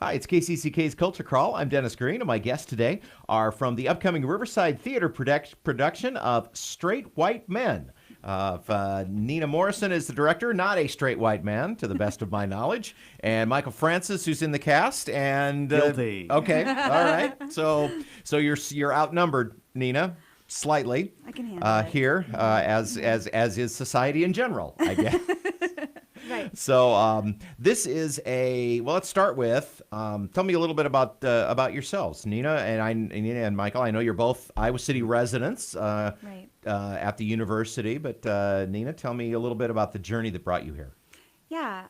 Hi, it's KCCK's Culture Crawl. I'm Dennis Green, and my guests today are from the upcoming Riverside Theatre production of Straight White Men. Nina Morrison is the director, not a straight white man, to the best of my knowledge, and Michael Francis, who's in the cast. And Guilty. Okay, all right. So you're outnumbered, Nina, slightly. I can handle it. Here, as is society in general, I guess. Right. So this is well, let's start with, tell me a little bit about yourselves, Nina and Michael. I know you're both Iowa City residents Right. At the university, but Nina, tell me a little bit about the journey that brought you here. Yeah.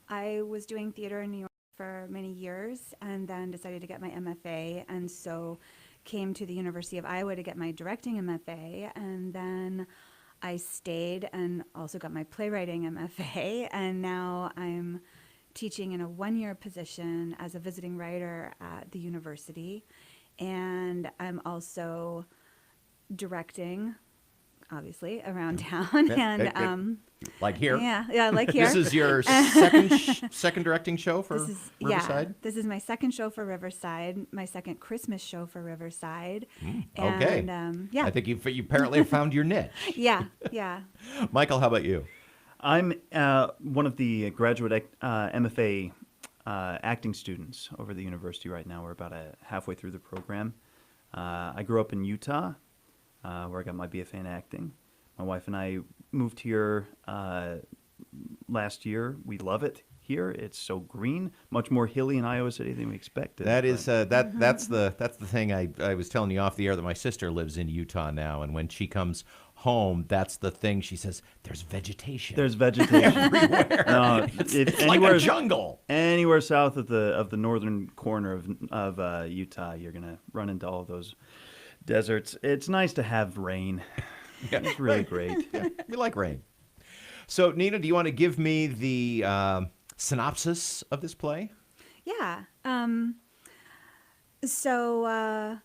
I was doing theater in New York for many years and then decided to get my MFA, and so came to the University of Iowa to get my directing MFA, and then I stayed and also got my playwriting MFA, and now I'm teaching in a one-year position as a visiting writer at the university, and I'm also directing, obviously, around town, and Like here. yeah, like here. This is your second directing show for Riverside? Yeah, this is my second show for Riverside, my second Christmas show for Riverside. Okay. And, yeah. I think you apparently have found your niche. Yeah. Michael, how about you? I'm one of the graduate MFA acting students over at the university right now. We're about halfway through the program. I grew up in Utah, where I got my BFA in acting. My wife and I moved here last year. We love it here. It's so green, much more hilly in Iowa City than we expected. That is that's the thing I was telling you off the air, that my sister lives in Utah now, and when she comes home, that's the thing she says. There's vegetation. There's vegetation everywhere. No, it's like a jungle. Anywhere south of the northern corner of Utah, you're gonna run into all of those deserts. It's nice to have rain. Yeah. It's really great. Yeah, we like rain. So, Nina, do you want to give me the synopsis of this play? Yeah. So a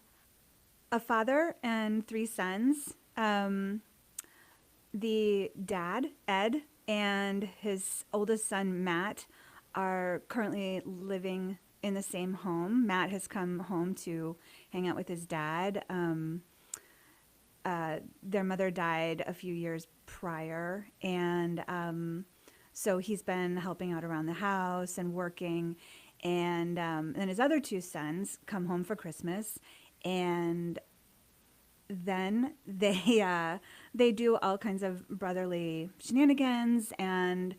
father and three sons. The dad, Ed, and his oldest son, Matt, are currently living in the same home. Matt has come home to hang out with his dad. Their mother died a few years prior, and so he's been helping out around the house and working. And then his other two sons come home for Christmas, and then they do all kinds of brotherly shenanigans, and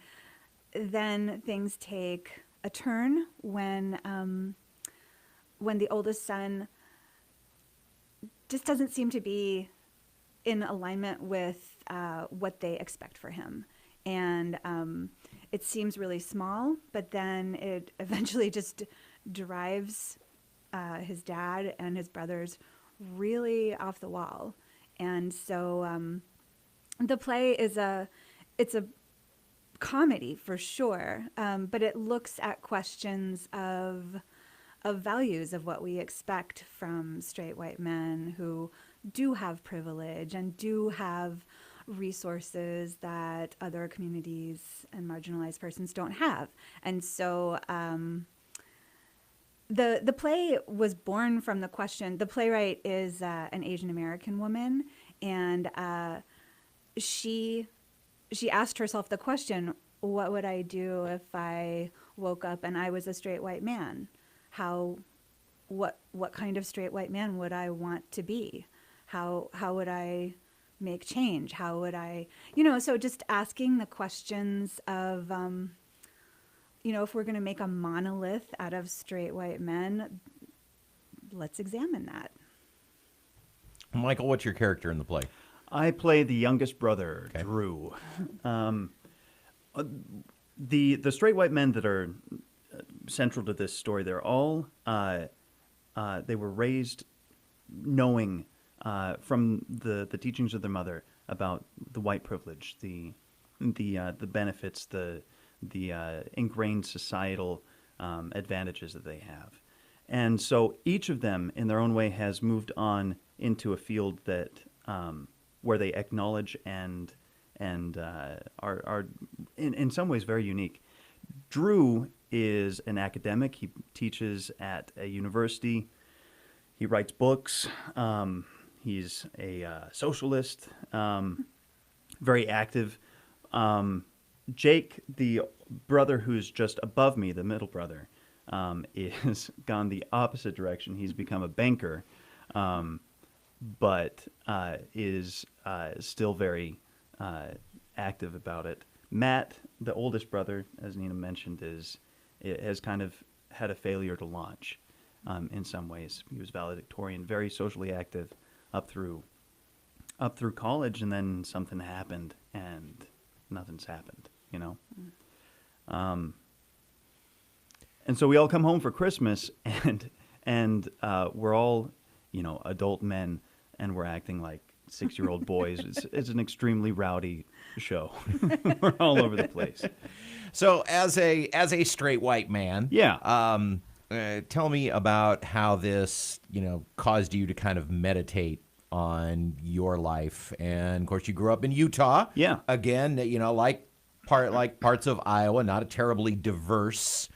then things take a turn when the oldest son just doesn't seem to be in alignment with what they expect for him. And it seems really small, but then it eventually just drives his dad and his brothers really off the wall. And so the play it's a comedy for sure, but it looks at questions of values of what we expect from straight white men who do have privilege and do have resources that other communities and marginalized persons don't have. And so the play was born from the question. The playwright is an Asian American woman, and she asked herself the question, what would I do if I woke up and I was a straight white man? What kind of straight white man would I want to be? How would I make change? How would I, so just asking the questions of, if we're going to make a monolith out of straight white men, let's examine that. Michael, what's your character in the play? I play the youngest brother, Okay. Drew. The straight white men that are central to this story, they're all they were raised knowing from the teachings of their mother about the white privilege, the benefits, the ingrained societal advantages that they have. And so each of them, in their own way, has moved on into a field that where they acknowledge and are in some ways very unique. Drew is an academic. He teaches at a university. He writes books. He's a socialist, very active. Jake, the brother who's just above me, the middle brother, is gone the opposite direction. He's become a banker, but is still very active about it. Matt, the oldest brother, as Nina mentioned, has kind of had a failure to launch in some ways. He was valedictorian, very socially active up through college, and then something happened, and nothing's happened, you know? And so we all come home for Christmas, and we're all, you know, adult men, and we're acting like 6-year-old boys. It's an extremely rowdy show. We're all over the place. So as a straight white man, tell me about how this, you know, caused you to kind of meditate on your life. And of course, you grew up in Utah. Yeah. Again, you know, like parts of Iowa, not a terribly diverse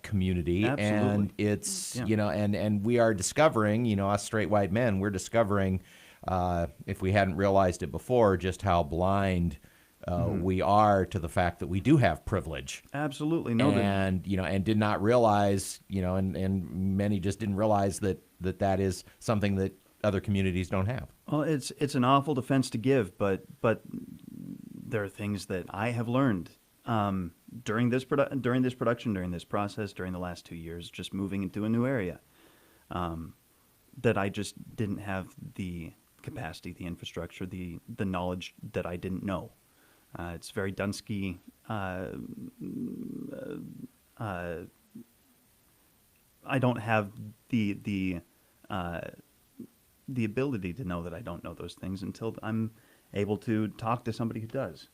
community. Absolutely. And it's, you know, and we are discovering, you know, us straight white men, we're discovering, if we hadn't realized it before, just how blind we are to the fact that we do have privilege. Absolutely. And, you know, and did not realize, you know, and many just didn't realize that is something that other communities don't have. Well, it's an awful defense to give, but there are things that I have learned during this production, during this process, during the last 2 years, just moving into a new area, that I just didn't have the capacity, the infrastructure, the knowledge that I didn't know. It's very Dunsky. I don't have the ability to know that I don't know those things until I'm able to talk to somebody who does.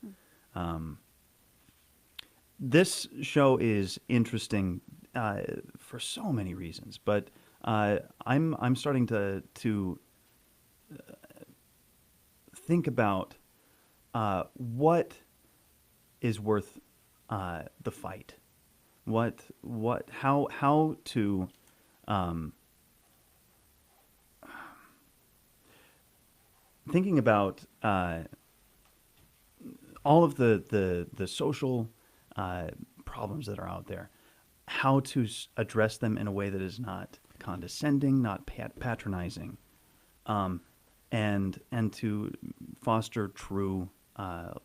This show is interesting for so many reasons, but I'm starting to think about what is worth the fight. How to thinking about all of the social problems that are out there, how to address them in a way that is not condescending, not patronizing, and to foster true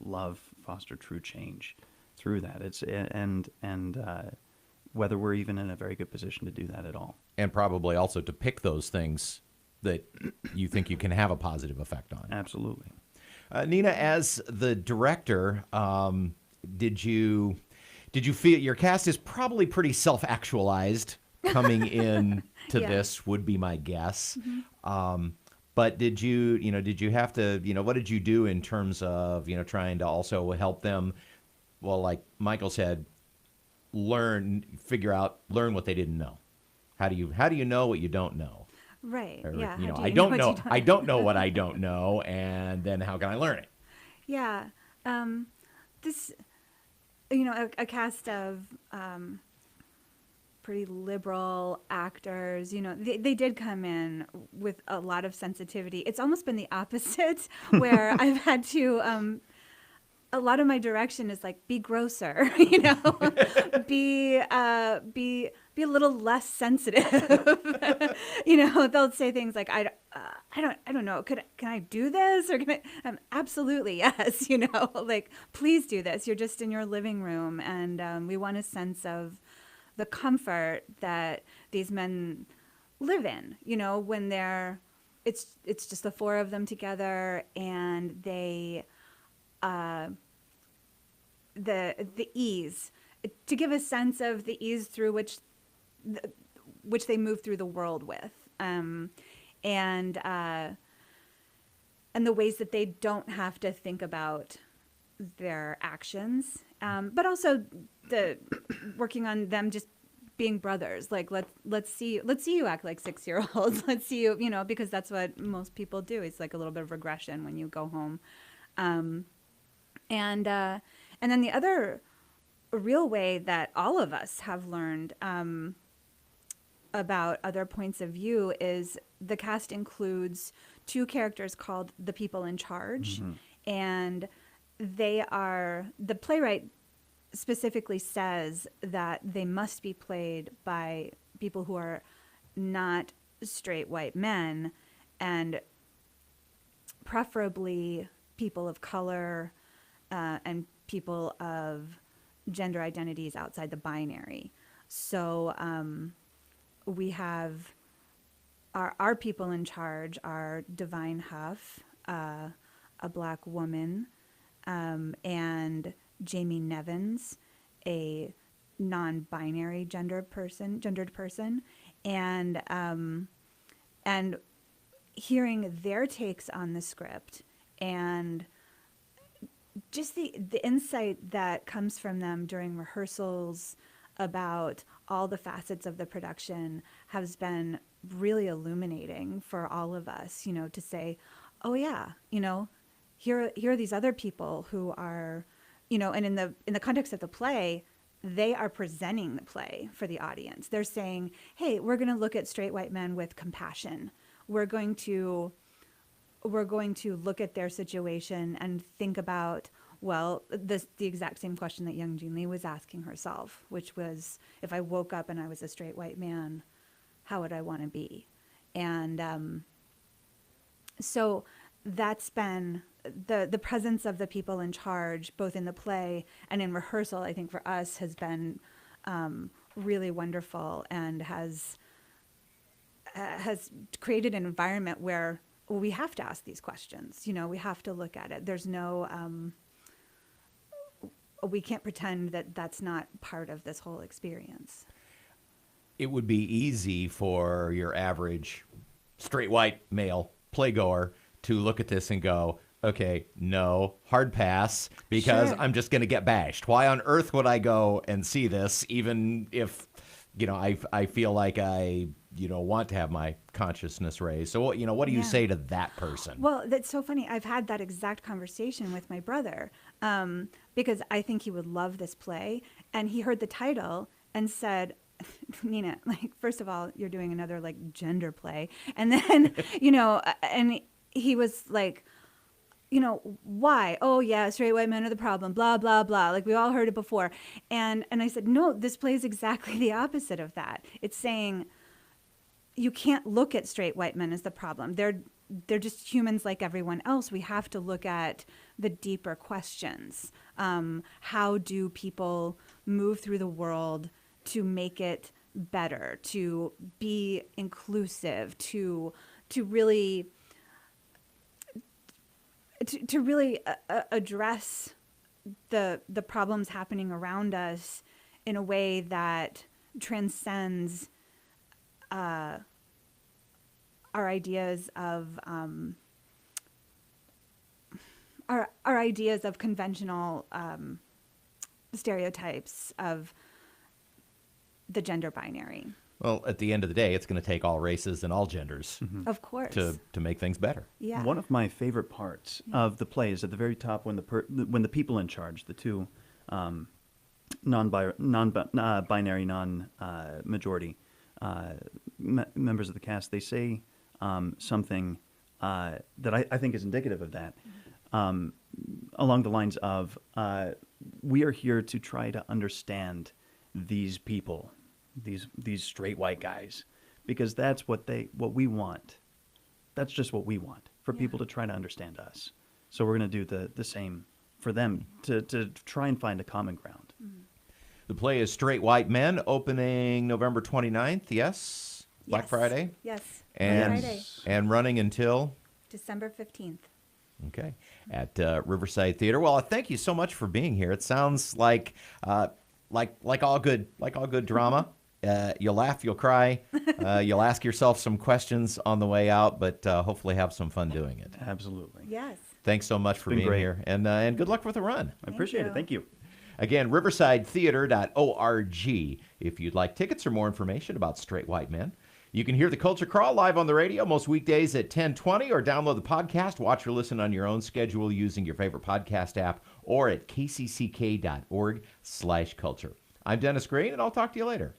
love, foster true change through that. Whether we're even in a very good position to do that at all. And probably also to pick those things that you think you can have a positive effect on. Absolutely. Nina, as the director, did you feel your cast is probably pretty self-actualized coming in to this, would be my guess. But did you have to, what did you do in terms of, trying to also help them, well, like Michael said, learn what they didn't know? How do you know what you don't know? Right. Or, Yeah. I don't know. I don't know what I don't know, and then how can I learn it? Yeah. This, a cast of pretty liberal actors, they did come in with a lot of sensitivity. It's almost been the opposite, where I've had to. A lot of my direction is like, be grosser, be a little less sensitive. They'll say things like, I don't know, can I do this? Or absolutely, yes. Like, please do this. You're just in your living room. And we want a sense of the comfort that these men live in, when it's just the four of them together, and they, the ease, to give a sense of the ease through which they move through the world with, and the ways that they don't have to think about their actions, but also the working on them just being brothers. Like, let's see you act like 6-year-olds. Let's see you, because that's what most people do. It's like a little bit of regression when you go home. And then the other real way that all of us have learned about other points of view is the cast includes two characters called the people in charge, and the playwright specifically says that they must be played by people who are not straight white men, and preferably people of color and people of gender identities outside the binary. So we have our people in charge are Divine Huff, a black woman, and Jamie Nevins, a non-binary gendered person, and hearing their takes on the script and just the insight that comes from them during rehearsals about all the facets of the production has been really illuminating for all of us, to say, oh yeah, here are these other people who are, and in the context of the play, they are presenting the play for the audience. They're saying, hey, we're going to look at straight white men with compassion. We're going to look at their situation and think about, well, the exact same question that young Jean Lee was asking herself, which was, if I woke up and I was a straight white man, how would I want to be? And so that's been the presence of the people in charge, both in the play and in rehearsal, I think for us has been really wonderful, and has created an environment where we have to ask these questions. We have to look at it. There's no, we can't pretend that that's not part of this whole experience. It would be easy for your average straight white male playgoer to look at this and go, okay, no, hard pass, because Sure. I'm just going to get bashed. Why on earth would I go and see this, even if, I feel like I, want to have my consciousness raised? So, what do you Yeah. say to that person? Well, that's so funny. I've had that exact conversation with my brother because I think he would love this play. And he heard the title and said, Nina, first of all, you're doing another gender play. And then, and he was like, why? Oh yeah, straight white men are the problem, blah, blah, blah. We all heard it before. And I said, no, this play is exactly the opposite of that. It's saying you can't look at straight white men as the problem. They're just humans like everyone else. We have to look at the deeper questions. How do people move through the world to make it better, to be inclusive, to really address the problems happening around us in a way that transcends our ideas of our ideas of conventional stereotypes of the gender binary. Well, at the end of the day, it's going to take all races and all genders Of course. to make things better. Yeah. One of my favorite parts of the play is at the very top when the people in charge, the two non-binary, non-majority members of the cast, they say something that I think is indicative of that, along the lines of, we are here to try to understand these people, these straight white guys, because that's what we want. That's just what we want, for people to try to understand us. So we're going to do the same for them, to try and find a common ground. The play is Straight White Men, opening November 29th, yes? Black Yes. Friday? Yes. And, Friday. and running until? December 15th. Okay, at Riverside Theatre. Well, thank you so much for being here. It sounds like all good drama. You'll laugh, you'll cry, you'll ask yourself some questions on the way out, but hopefully have some fun doing it. Absolutely. Yes. Thanks so much for Been being great. here, and good luck with the run. I appreciate you. it. Thank you. Again, riversidetheater.org. If you'd like tickets or more information about Straight White Men, You can hear the Culture Crawl live on the radio most weekdays at 10:20, or download the podcast, watch or listen on your own schedule using your favorite podcast app or at kcck.org/culture. I'm Dennis Green, and I'll talk to you later.